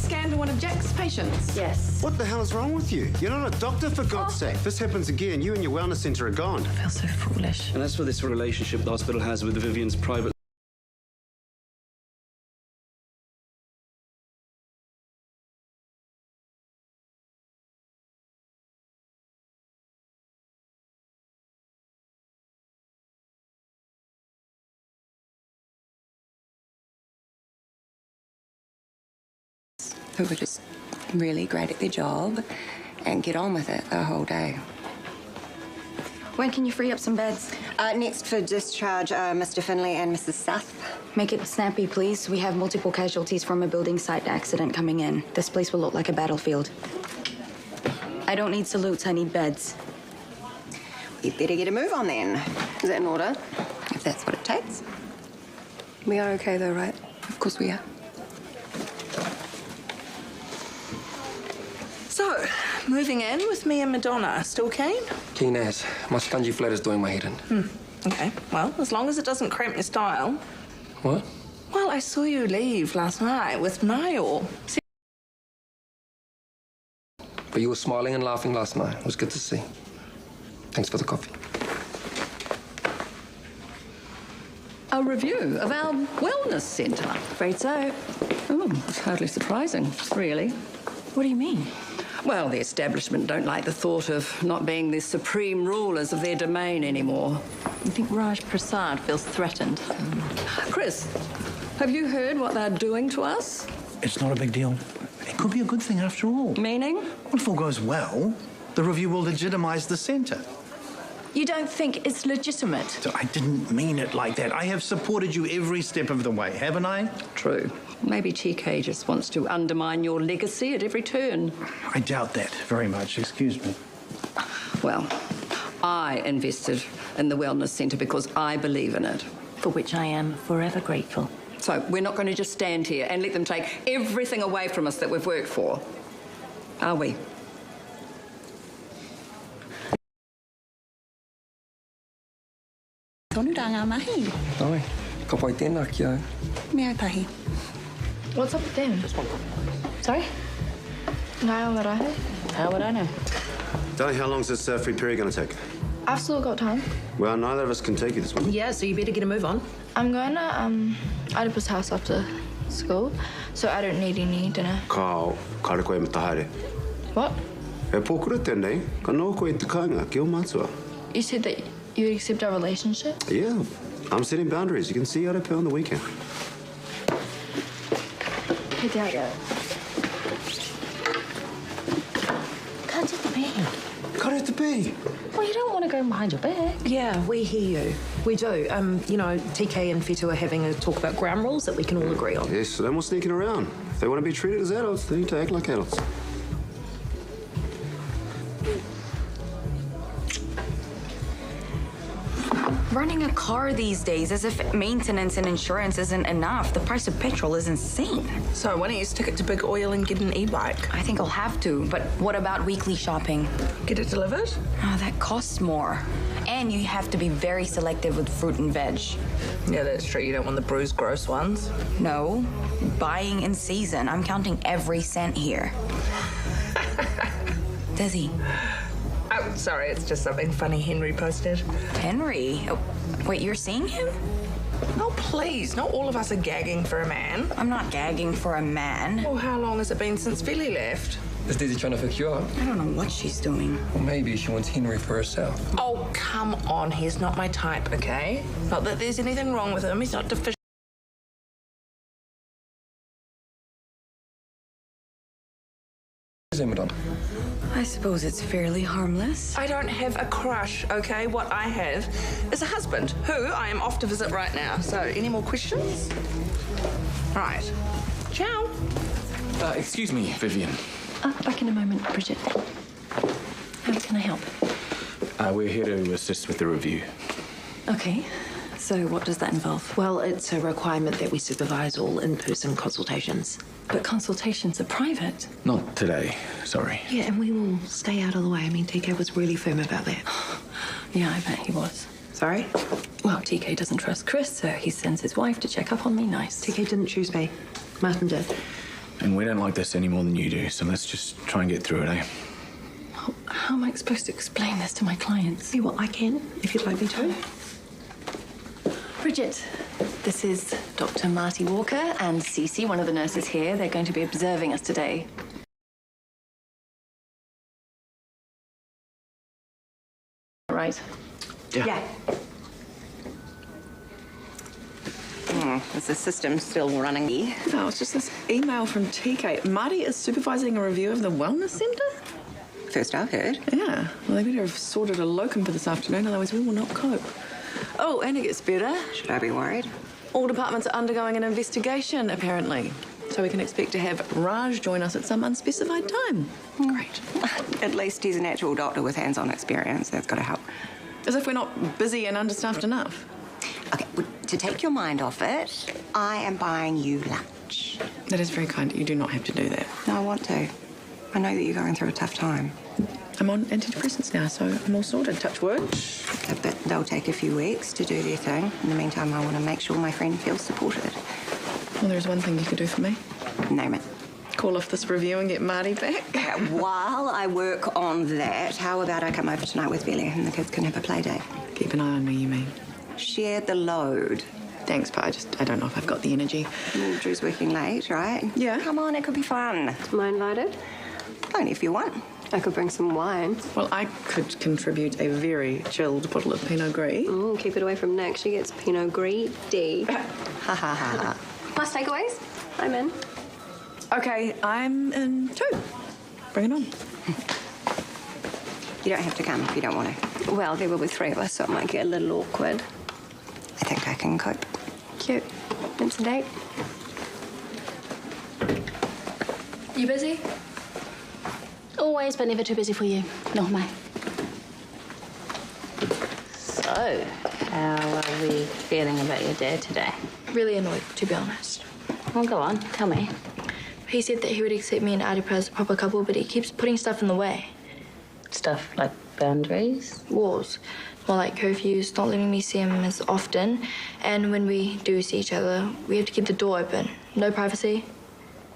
scanned one of Jack's patients? Yes. What the hell is wrong with you? You're not a doctor, for God's sake. If this happens again, you and your wellness centre are gone. I feel so foolish. And as for this relationship the hospital has with Vivian's private... Who were just really great at their job and get on with it the whole day. When can you free up some beds? Next for discharge, Mr. Finley and Mrs. South. Make it snappy, please. We have multiple casualties from a building site accident coming in. This place will look like a battlefield. I don't need salutes, I need beds. You better get a move on then. Is that in order? If that's what it takes. We are okay though, right? Of course we are. So, moving in with me and Madonna. Still keen? Keen as. My scungy flat is doing my head in. Okay, well, as long as it doesn't cramp your style. What? Well, I saw you leave last night with Niall. But you were smiling and laughing last night. It was good to see. Thanks for the coffee. A review of our wellness centre. Afraid so. Oh, it's hardly surprising, really. What do you mean? Well, the establishment don't like the thought of not being the supreme rulers of their domain anymore. I think Raj Prasad feels threatened. Chris, have you heard what they're doing to us? It's not a big deal. It could be a good thing after all. Meaning? Well, if all goes well, the review will legitimise the centre. You don't think it's legitimate? So I didn't mean it like that. I have supported you every step of the way, haven't I? True. Maybe TK just wants to undermine your legacy at every turn. I doubt that very much. Excuse me. Well, I invested in the wellness centre because I believe in it. For which I am forever grateful. So we're not going to just stand here and let them take everything away from us that we've worked for, are we? Ai, ka pai tēnā ki au. Mea tahi. What's up with them? Sorry? Niall Marahe? How would I know? Darling, how long's this free period going to take? I've still got time. Well, neither of us can take you this one. Yeah, so you better get a move on. I'm going to Oedipus house after school, so I don't need any dinner. Ka kare koe me tahaere. What? E pōkura tēnei, ka noa koe te kāinga ki o mātua. You said that you would accept our relationship? Yeah, I'm setting boundaries. You can see Oedipus on the weekend. Hey, Dad. Can't it be? Kare te pī. Well, you don't want to go behind your back. Yeah, we hear you. We do. You know, TK and Fetu are having a talk about ground rules that we can all agree on. Yes, so no more sneaking around. If they want to be treated as adults, they need to act like adults. Running a car these days as if maintenance and insurance isn't enough. The price of petrol is insane. So why don't you stick it to Big Oil and get an e-bike? I think I'll have to, but what about weekly shopping? Get it delivered? Oh, that costs more. And you have to be very selective with fruit and veg. Yeah, that's true. You don't want the bruised, gross ones. No, buying in season. I'm counting every cent here. Does he? Oh, sorry, it's just something funny Henry posted. Henry? Oh, wait, you're seeing him? Oh, please. Not all of us are gagging for a man. I'm not gagging for a man. Well, how long has it been since Billy left? Is Daisy trying to fix you up? I don't know what she's doing. Or maybe she wants Henry for herself. Oh, come on. He's not my type, okay? Not that there's anything wrong with him. He's not deficient. I suppose it's fairly harmless. I don't have a crush, okay? What I have is a husband who I am off to visit right now. So, any more questions? Right. Ciao. Excuse me, Vivian. Back in a moment, Bridget. How can I help? We're here to assist with the review. Okay. So what does that involve? Well, it's a requirement that we supervise all in-person consultations. But consultations are private. Not today, sorry. Yeah, and we will stay out of the way. I mean, TK was really firm about that. Yeah, I bet he was. Sorry? Well, TK doesn't trust Chris, so he sends his wife to check up on me. Nice. TK didn't choose me. Martin did. And we don't like this any more than you do, so let's just try and get through it, eh? How am I supposed to explain this to my clients? See what I can, if you'd like me to. Bridget, this is Dr. Marty Walker and Cece, one of the nurses here. They're going to be observing us today. Right. Yeah. Is the system still running? No, it's just this email from TK. Marty is supervising a review of the wellness centre? First I've heard. Yeah. Well, they better have sorted a locum for this afternoon, otherwise we will not cope. Oh, and it gets better. Should I be worried? All departments are undergoing an investigation, apparently. So we can expect to have Raj join us at some unspecified time. Great. At least he's an actual doctor with hands-on experience. That's got to help. As if we're not busy and understaffed enough. Okay, well, to take your mind off it, I am buying you lunch. That is very kind. You do not have to do that. No, I want to. I know that you're going through a tough time. I'm on antidepressants now, so I'm all sorted, touch wood. But they'll take a few weeks to do their thing. In the meantime, I want to make sure my friend feels supported. Well, there's one thing you could do for me. Name it. Call off this review and get Marty back. While I work on that, how about I come over tonight with Billy and the kids can have a play date? Keep an eye on me, you mean? Share the load. Thanks, but I don't know if I've got the energy. Well, Drew's working late, right? Yeah. Come on, it could be fun. Am I invited? Only if you want. I could bring some wine. Well, I could contribute a very chilled bottle of Pinot Gris. Oh, keep it away from Nick. She gets Pinot Gris D. Ha ha ha. Last takeaways? I'm in. Okay, I'm in too. Bring it on. You don't have to come if you don't want to. Well, there will be three of us, so it might get a little awkward. I think I can cope. Cute. It's a date. You busy? Always, but never too busy for you. No, mate. So, how are we feeling about your day today? Really annoyed, to be honest. Well, go on, tell me. He said that he would accept me and Adipa as a proper couple, but he keeps putting stuff in the way. Stuff like boundaries? Walls. More like curfews, not letting me see him as often. And when we do see each other, we have to keep the door open. No privacy.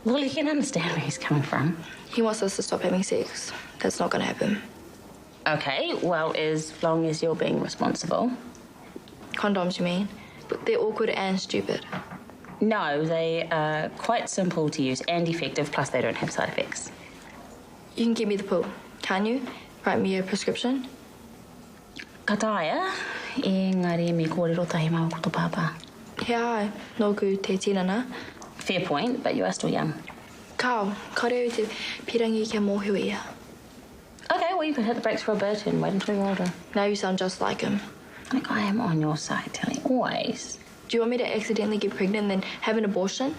Well, you can understand where he's coming from. He wants us to stop having sex. That's not going to happen. Okay, well, as long as you're being responsible. Condoms, you mean? But they're awkward and stupid. No, they are quite simple to use and effective, plus they don't have side effects. You can give me the pill, can you? Write me a prescription? Ka taia, engari me kōrero tahi mau koto papa. He ai, nōku te tinana. Fair point, but you are still young. Kao, kore te pirangi kia mōhio ia. Okay, well, you could hit the brakes for a bit and wait until you're older. Now you sound just like him. Like, I am on your side, Tilly, always. Do you want me to accidentally get pregnant and then have an abortion?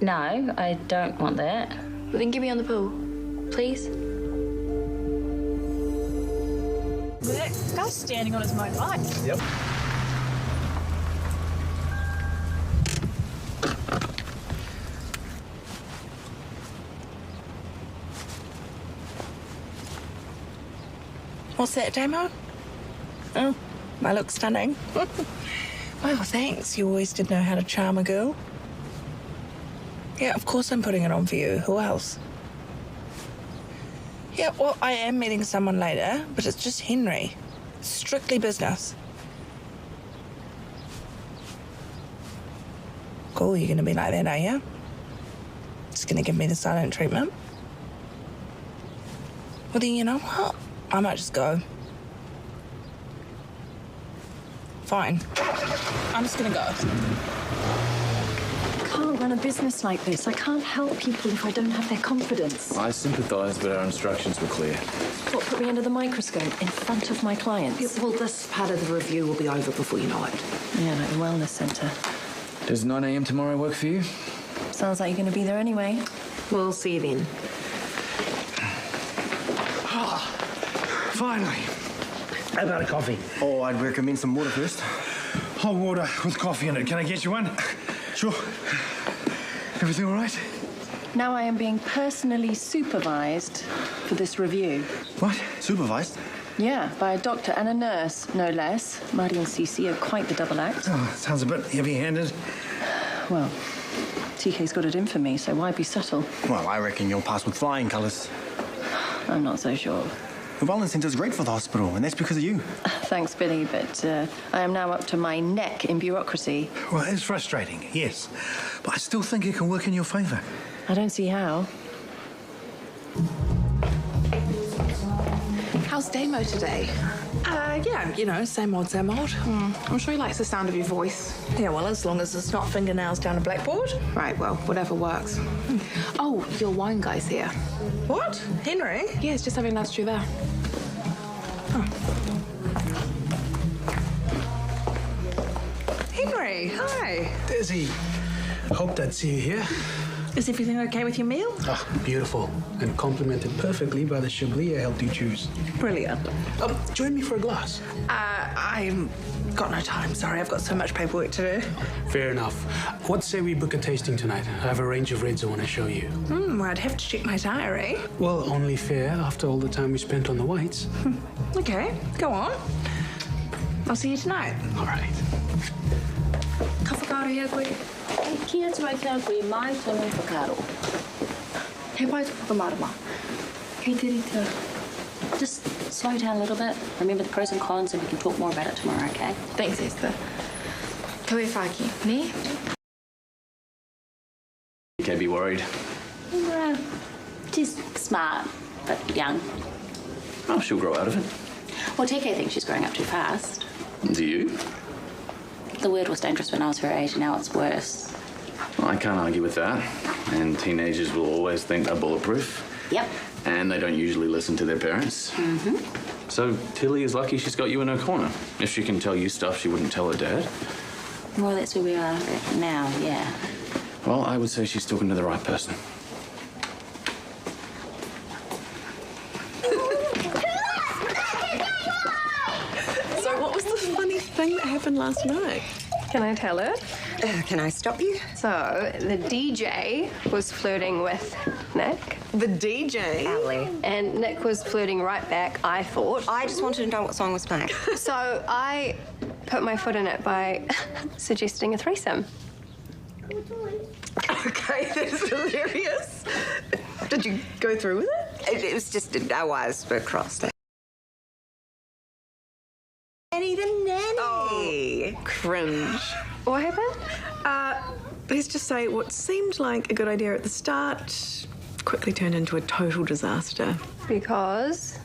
No, I don't want that. Well, then get me on the pill, please. That guy's standing on his motorbike. Yep. What's that, Damo? Oh, I look stunning. Well, thanks. You always did know how to charm a girl. Yeah, of course I'm putting it on for you. Who else? Yeah, well, I am meeting someone later, but it's just Henry. Strictly business. Cool, you're gonna be like that, are you? Just gonna give me the silent treatment? Well, then you know what? I might just go. Fine. I'm just gonna go. I can't run a business like this. I can't help people if I don't have their confidence. I sympathise, but our instructions were clear. What, put me under the microscope in front of my clients? Yeah, well, this part of the review will be over before you know it. Yeah, like the wellness centre. Does 9 a.m. tomorrow work for you? Sounds like you're going to be there anyway. We'll see you then. Finally. How about a coffee? Oh, I'd recommend some water first. Hot water with coffee in it. Can I get you one? Sure. Everything all right? Now I am being personally supervised for this review. What? Supervised? Yeah, by a doctor and a nurse, no less. Marty and Cece are quite the double act. Oh, sounds a bit heavy-handed. Well, TK's got it in for me, so why be subtle? Well, I reckon you'll pass with flying colours. I'm not so sure. The wellness centre's great for the hospital, and that's because of you. Thanks, Billy, but I am now up to my neck in bureaucracy. Well, it's frustrating, yes. But I still think it can work in your favour. I don't see how. How's Damo today? Yeah, you know, same old, same old. I'm sure he likes the sound of your voice. Yeah, well, as long as it's not fingernails down a blackboard. Right, well, whatever works. Oh, your wine guy's here. What? Henry? Yeah, he's just having lunch through there. Henry, hi. Desi, hoped I'd see you here. Is everything okay with your meal? Ah, beautiful. And complemented perfectly by the Chablis I helped you choose. Brilliant. Join me for a glass. I've got no time, sorry. I've got so much paperwork to do. Fair enough. What say we book a tasting tonight? I have a range of reds I want to show you. Well, I'd have to check my diary. Well, only fair after all the time we spent on the whites. Okay, go on. I'll see you tonight. All right. Ka whakaaro hea koe. Kia tu ai kia koe mai tonu whakaaro. He pai te whakamārama. Kei te rita. Just slow down a little bit. Remember the pros and cons, and we can talk more about it tomorrow, okay? Thanks, Esther. Ka wē whaki, ne? You can't be worried. She's smart, but young. Oh, she'll grow out of it. Well, TK thinks she's growing up too fast. Do you? The word was dangerous when I was her age, and now it's worse. Well, I can't argue with that. And teenagers will always think they're bulletproof. Yep. And they don't usually listen to their parents. Mm-hmm. So Tilly is lucky she's got you in her corner. If she can tell you stuff she wouldn't tell her dad. Well, that's where we are now, yeah. Well, I would say she's talking to the right person. So what was the funny thing that happened last night? Can I tell it? Can I stop you? So, the DJ was flirting with Nick. The DJ? Ali. And Nick was flirting right back, I thought. I just wanted to know what song was playing. So, I put my foot in it by suggesting a threesome. Okay, that's hilarious. Did you go through with it? It was just, our wires were crossed. Nanny the nanny. Oh, cringe. What happened? Let's just say what seemed like a good idea at the start quickly turned into a total disaster. Because?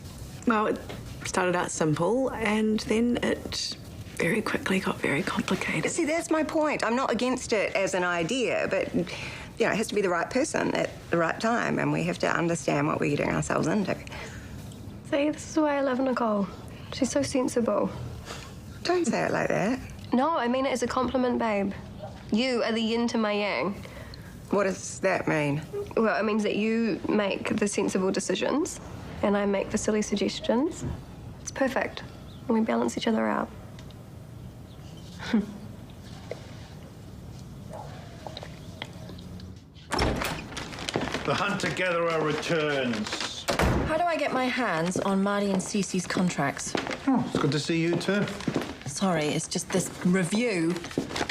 Well, it started out simple and then it very quickly got very complicated. See, that's my point. I'm not against it as an idea, but, you know, it has to be the right person at the right time, and we have to understand what we're getting ourselves into. See, this is why I love Nicole. She's so sensible. Don't say it like that. No, I mean it as a compliment, babe. You are the yin to my yang. What does that mean? Well, it means that you make the sensible decisions and I make the silly suggestions. It's perfect. And we balance each other out. The hunter-gatherer returns. How do I get my hands on Marty and Cece's contracts? Oh, it's good to see you too. Sorry, it's just this review.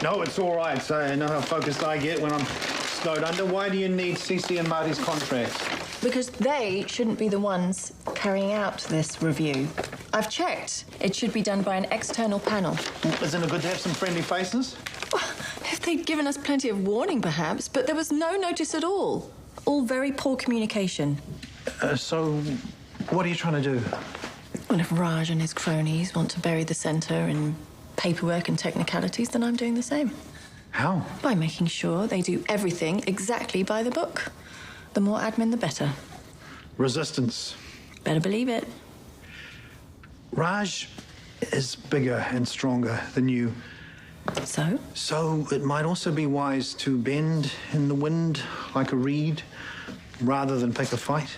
No, it's all right. So I know how focused I get when I'm snowed under. Why do you need Cece and Marty's contracts? Because they shouldn't be the ones carrying out this review. I've checked. It should be done by an external panel. Isn't it good to have some friendly faces? Well, if they'd given us plenty of warning, perhaps, but there was no notice at all. All very poor communication. So, what are you trying to do? Well, if Raj and his cronies want to bury the centre in paperwork and technicalities, then I'm doing the same. How? By making sure they do everything exactly by the book. The more admin, the better. Resistance. Better believe it. Raj is bigger and stronger than you. So? So it might also be wise to bend in the wind like a reed rather than pick a fight.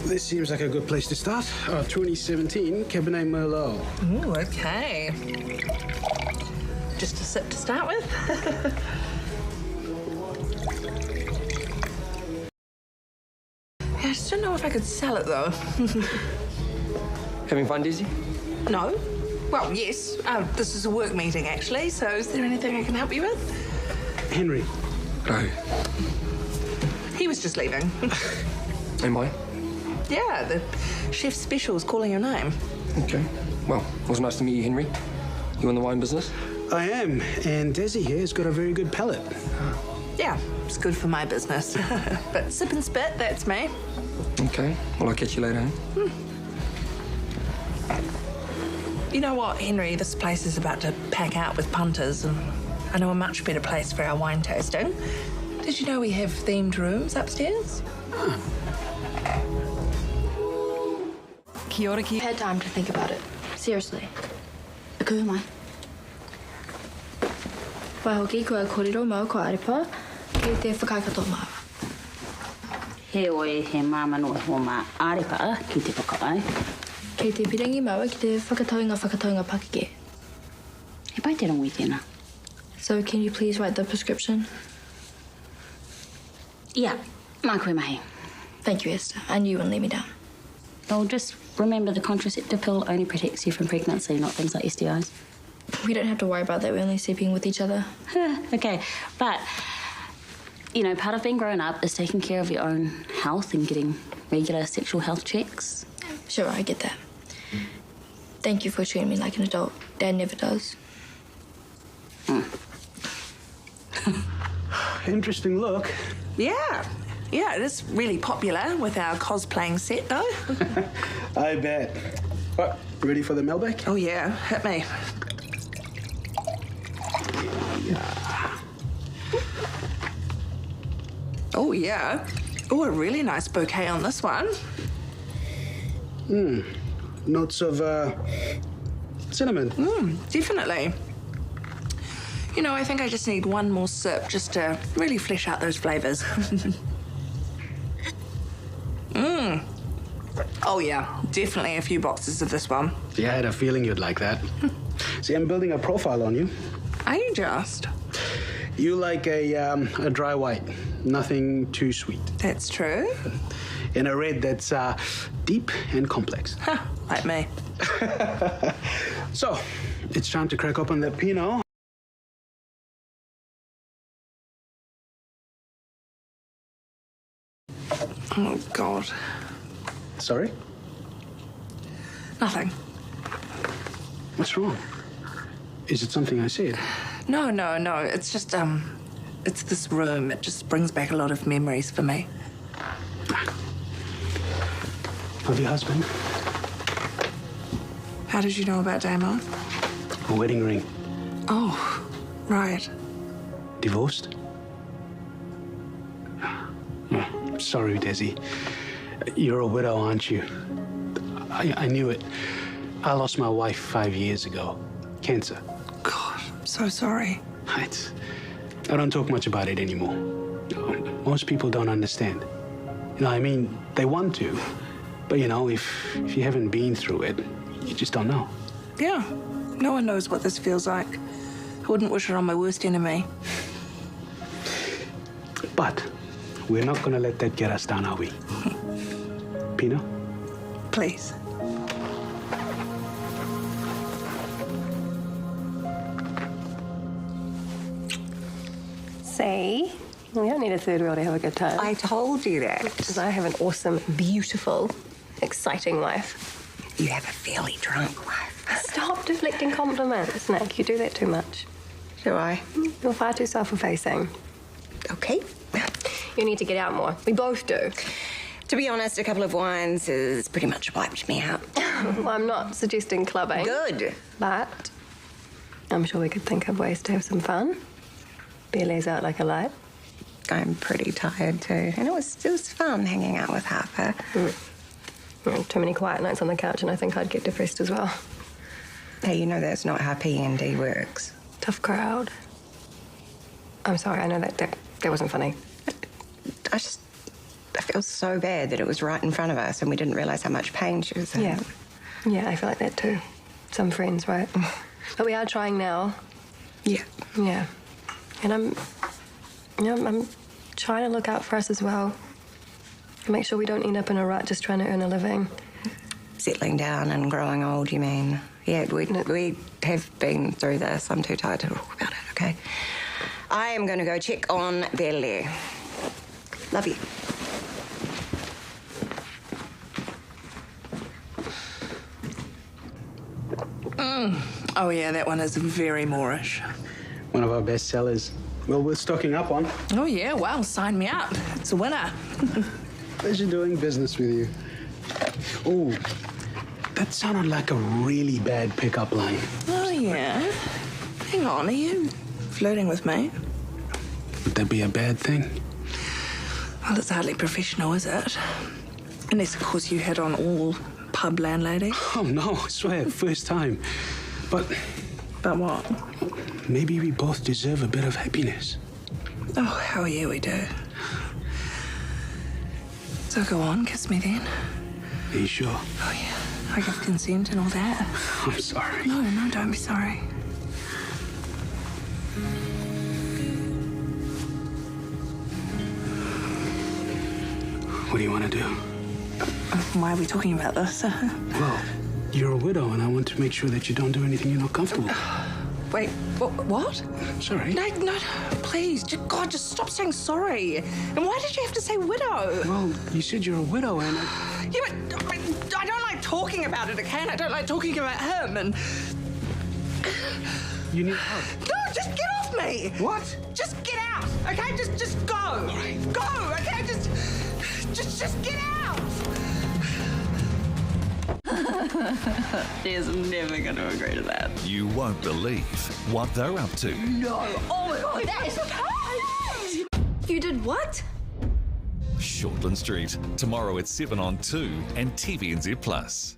This seems like a good place to start. 2017 Cabernet Merlot. Ooh, okay. Just a sip to start with. I just don't know if I could sell it, though. Having fun, Dizzy? No. Well, yes. This is a work meeting, actually, so is there anything I can help you with? Henry. Hello. He was just leaving. Am I? Yeah, the chef special is calling your name. Okay. Well, it was nice to meet you, Henry. You in the wine business? I am, and Desi here has got a very good palate. Yeah, it's good for my business. But sip and spit, that's me. Okay. Well, I'll catch you later, eh? You know what, Henry? This place is about to pack out with punters, and I know a much better place for our wine tasting. Did you know we have themed rooms upstairs? Kia ora, had time to think about it. Seriously. Aku mai. Wai hoki kua kōrero mau ko arepa, ki te whakaikato mau. He oe he māmanu e ho mā arepa ki te whakaai. Ki te pirangi maua ki te whakataunga pakeke. He pai te rongo I tēnā. So can you please write the prescription? Yeah, mā koe mahi. Thank you, Esther. And you wouldn't let me down. Oh, just remember the contraceptive pill only protects you from pregnancy, not things like STIs. We don't have to worry about that. We're only sleeping with each other. Okay, but, you know, part of being grown up is taking care of your own health and getting regular sexual health checks. Sure, I get that. Thank you for treating me like an adult. Dad never does. Interesting look. Yeah. Yeah, it is really popular with our cosplaying set, though. I bet. What, ready for the mailbag? Oh, yeah. Hit me. Oh, yeah. Oh, a really nice bouquet on this one. Notes of, cinnamon. Definitely. You know, I think I just need one more sip just to really flesh out those flavours. Oh, yeah. Definitely a few boxes of this one. Yeah, I had a feeling you'd like that. See, I'm building a profile on you. Are you just? You like a dry white. Nothing too sweet. That's true. In a red that's deep and complex. Like me. So, it's time to crack open that Pinot. Oh, God. Sorry? Nothing. What's wrong? Is it something I said? No. It's just, it's this room. It just brings back a lot of memories for me. Of your husband? How did you know about Damo? A wedding ring. Oh, right. Divorced? Sorry, Desi. You're a widow, aren't you? I knew it. I lost my wife 5 years ago. Cancer. God, I'm so sorry. I don't talk much about it anymore. Most people don't understand. You know, I mean, they want to. But, you know, if you haven't been through it, you just don't know. Yeah. No one knows what this feels like. I wouldn't wish it on my worst enemy. But we're not going to let that get us down, are we? Pinot? Please. See? We don't need a third wheel to have a good time. I told you that. Because I have an awesome, beautiful, exciting wife. You have a fairly drunk wife. Stop deflecting compliments, Nick. You do that too much. Do I? You're far too self-effacing. Okay. You need to get out more. We both do. To be honest, a couple of wines has pretty much wiped me out. Well, I'm not suggesting clubbing. Good. But I'm sure we could think of ways to have some fun. Be lays out like a light. I'm pretty tired too. And it was fun hanging out with Harper. Too many quiet nights on the couch and I think I'd get depressed as well. Hey, you know that's not how P&D works. Tough crowd. I'm sorry, I know that wasn't funny. I feel so bad that it was right in front of us and we didn't realise how much pain she was in. Yeah, I feel like that too. Some friends, right? But we are trying now. Yeah. And I'm trying to look out for us as well. Make sure we don't end up in a rut just trying to earn a living. Settling down and growing old, you mean? Yeah, we have been through this. I'm too tired to talk about it, okay? I am going to go check on Belly. Love you. Oh, yeah, that one is very Moorish. One of our best sellers. Well, we're stocking up on. Oh, yeah, well, sign me up. It's a winner. Pleasure doing business with you. Oh, that sounded like a really bad pickup line. Oh, yeah? Hang on, are you flirting with me? Would that be a bad thing? Well, it's hardly professional, is it? Unless, of course, you hit on all pub landladies. Oh, no, I swear, first time. But what? Maybe we both deserve a bit of happiness. Oh, hell yeah, we do. So go on, kiss me then. Are you sure? Oh, yeah. I give consent and all that. I'm sorry. No, don't be sorry. What do you want to do? Why are we talking about this? Well, you're a widow, and I want to make sure that you don't do anything you're not comfortable with. Wait, what? Sorry. No, please. God, just stop saying sorry. And why did you have to say widow? Well, you said you're a widow, and Yeah, but I don't like talking about it, okay? And I don't like talking about him, and... You need help. No, just get off me! What? Just get out, okay? Just go. All right. Go, okay? Just get out! She's never going to agree to that. You won't believe what they're up to. No. Oh, my God, that is perfect! You did what? Shortland Street, tomorrow at 7 on 2 and TVNZ+.